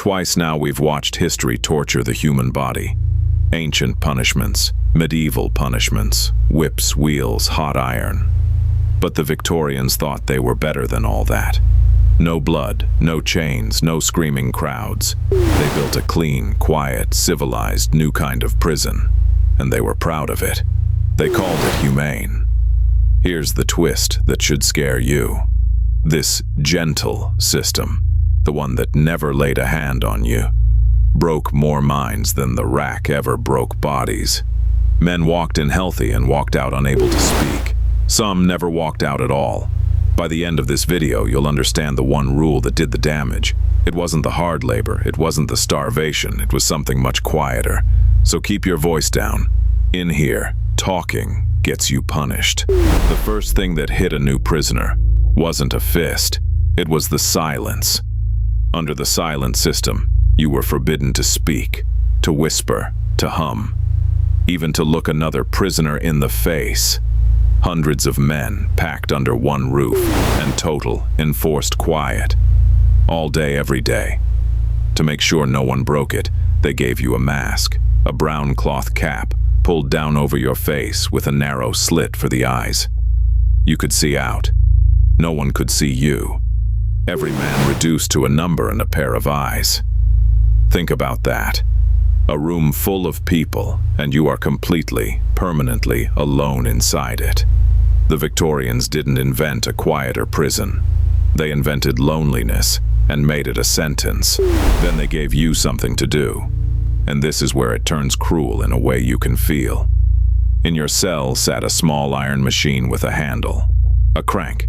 Twice now we've watched history torture the human body. Ancient punishments, medieval punishments, whips, wheels, hot iron. But the Victorians thought they were better than all that. No blood, no chains, no screaming crowds. They built a clean, quiet, civilized, new kind of prison, and they were proud of it. They called it humane. Here's the twist that should scare you. This gentle system, the one that never laid a hand on you, broke more minds than the rack ever broke bodies. Men walked in healthy and walked out unable to speak. Some never walked out at all. By the end of this video, you'll understand the one rule that did the damage. It wasn't the hard labor, it wasn't the starvation, it was something much quieter. So keep your voice down. In here, talking gets you punished. The first thing that hit a new prisoner wasn't a fist, it was the silence. Under the silent system, you were forbidden to speak, to whisper, to hum, even to look another prisoner in the face. Hundreds of men packed under one roof and total enforced quiet. All day, every day. To make sure no one broke it, they gave you a mask, a brown cloth cap, pulled down over your face with a narrow slit for the eyes. You could see out. No one could see you. Every man reduced to a number and a pair of eyes. Think about that. A room full of people, and you are completely, permanently alone inside it. The Victorians didn't invent a quieter prison. They invented loneliness and made it a sentence. Then they gave you something to do. And this is where it turns cruel in a way you can feel. In your cell sat a small iron machine with a handle, a crank.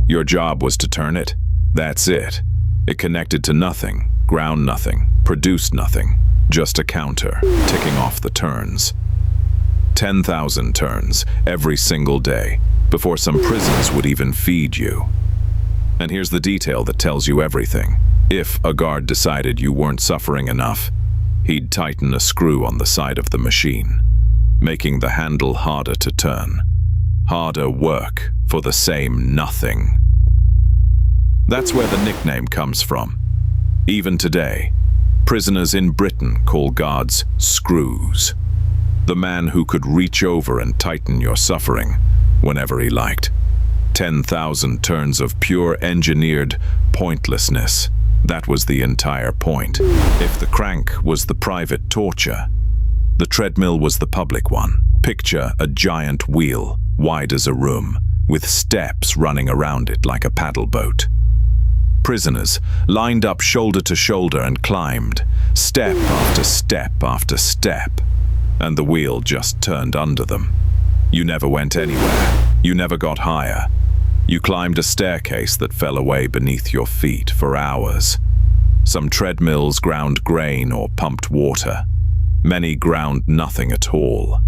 Your job was to turn it. That's it. It connected to nothing, ground nothing, produced nothing. Just a counter, ticking off the turns. 10,000 turns every single day, before some prisons would even feed you. And here's the detail that tells you everything. If a guard decided you weren't suffering enough, he'd tighten a screw on the side of the machine, making the handle harder to turn. Harder work for the same nothing. That's where the nickname comes from. Even today, prisoners in Britain call guards screws. The man who could reach over and tighten your suffering whenever he liked. 10,000 turns of pure engineered pointlessness. That was the entire point. If the crank was the private torture, the treadmill was the public one. Picture a giant wheel, wide as a room, with steps running around it like a paddle boat. Prisoners lined up shoulder to shoulder and climbed, step after step after step, and the wheel just turned under them. You never went anywhere. You never got higher. You climbed a staircase that fell away beneath your feet for hours. Some treadmills ground grain or pumped water. Many ground nothing at all.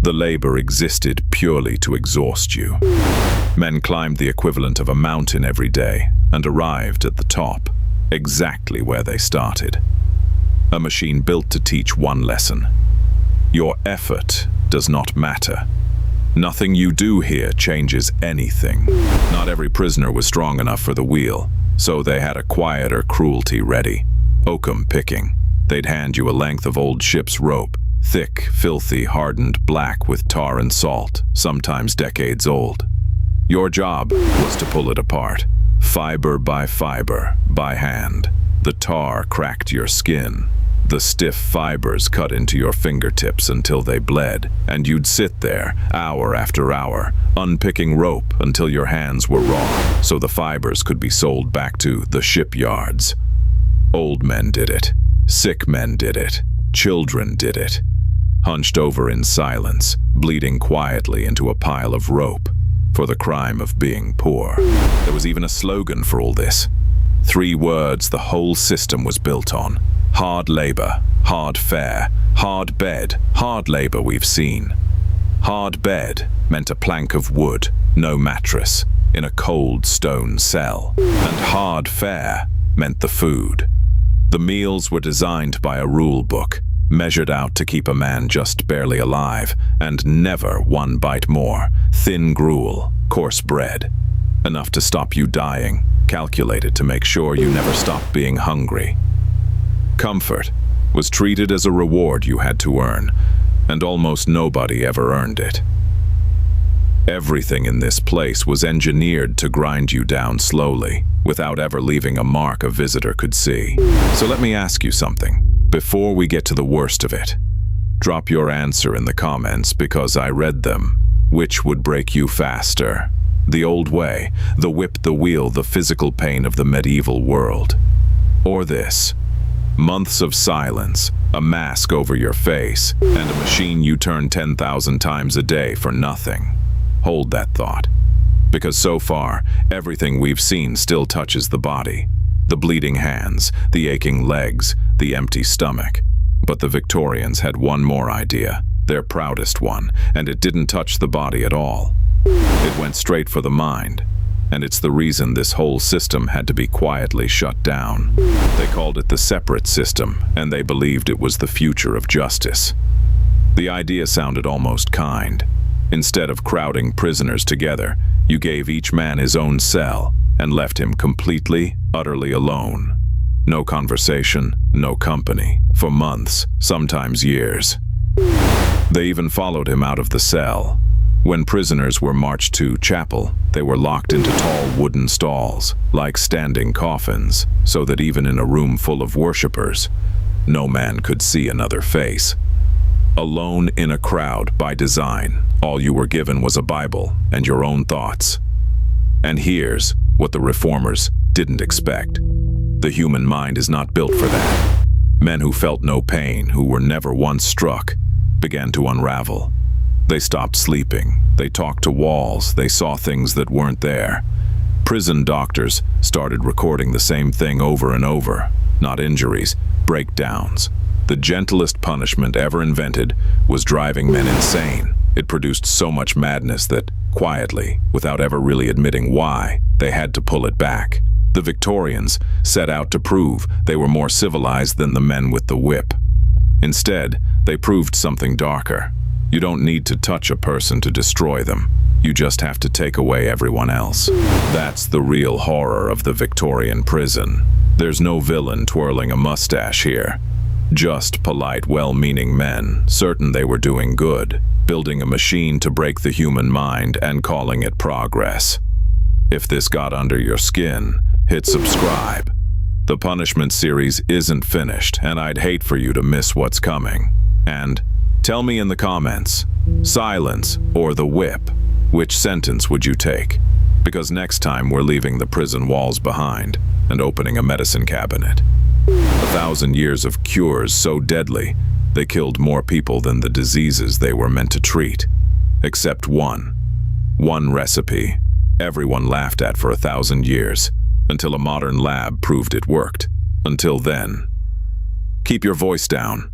The labor existed purely to exhaust you. Men climbed the equivalent of a mountain every day and arrived at the top, exactly where they started. A machine built to teach one lesson. Your effort does not matter. Nothing you do here changes anything. Not every prisoner was strong enough for the wheel, so they had a quieter cruelty ready. Oakum picking. They'd hand you a length of old ship's rope, thick, filthy, hardened black with tar and salt, sometimes decades old. Your job was to pull it apart, fiber by fiber, by hand. The tar cracked your skin. The stiff fibers cut into your fingertips until they bled, and you'd sit there, hour after hour, unpicking rope until your hands were raw, so the fibers could be sold back to the shipyards. Old men did it. Sick men did it. Children did it. Hunched over in silence, bleeding quietly into a pile of rope, for the crime of being poor. There was even a slogan for all this. 3 words the whole system was built on. Hard labor, hard fare, hard bed. Hard labor we've seen. Hard bed meant a plank of wood, no mattress, in a cold stone cell. And hard fare meant the food. The meals were designed by a rule book, measured out to keep a man just barely alive, and never one bite more. Thin gruel, coarse bread. Enough to stop you dying, calculated to make sure you never stopped being hungry. Comfort was treated as a reward you had to earn, and almost nobody ever earned it. Everything in this place was engineered to grind you down slowly, without ever leaving a mark a visitor could see. So let me ask you something, before we get to the worst of it. Drop your answer in the comments because I read them. Which would break you faster? The old way, the whip, the wheel, the physical pain of the medieval world. Or this, months of silence, a mask over your face, and a machine you turn 10,000 times a day for nothing. Hold that thought, because so far, everything we've seen still touches the body. The bleeding hands, the aching legs, the empty stomach. But the Victorians had one more idea, their proudest one, and it didn't touch the body at all. It went straight for the mind, and it's the reason this whole system had to be quietly shut down. They called it the separate system, and they believed it was the future of justice. The idea sounded almost kind. Instead of crowding prisoners together, you gave each man his own cell and left him completely, utterly alone. No conversation, no company, for months, sometimes years. They even followed him out of the cell. When prisoners were marched to chapel, they were locked into tall wooden stalls, like standing coffins, so that even in a room full of worshippers, no man could see another face. Alone in a crowd by design, all you were given was a Bible and your own thoughts. And here's what the reformers didn't expect. The human mind is not built for that. Men who felt no pain, who were never once struck, began to unravel. They stopped sleeping, they talked to walls, they saw things that weren't there. Prison doctors started recording the same thing over and over. Not injuries, breakdowns. The gentlest punishment ever invented was driving men insane. It produced so much madness that, quietly, without ever really admitting why, they had to pull it back. The Victorians set out to prove they were more civilized than the men with the whip. Instead, they proved something darker. You don't need to touch a person to destroy them. You just have to take away everyone else. That's the real horror of the Victorian prison. There's no villain twirling a mustache here. Just polite, well-meaning men, certain they were doing good, building a machine to break the human mind and calling it progress. If this got under your skin, hit subscribe. The punishment series isn't finished, and I'd hate for you to miss what's coming. And tell me in the comments, silence or the whip, which sentence would you take? Because next time we're leaving the prison walls behind and opening a medicine cabinet. 1,000 years of cures so deadly, they killed more people than the diseases they were meant to treat. Except one. One recipe everyone laughed at for 1,000 years, until a modern lab proved it worked. Until then, keep your voice down.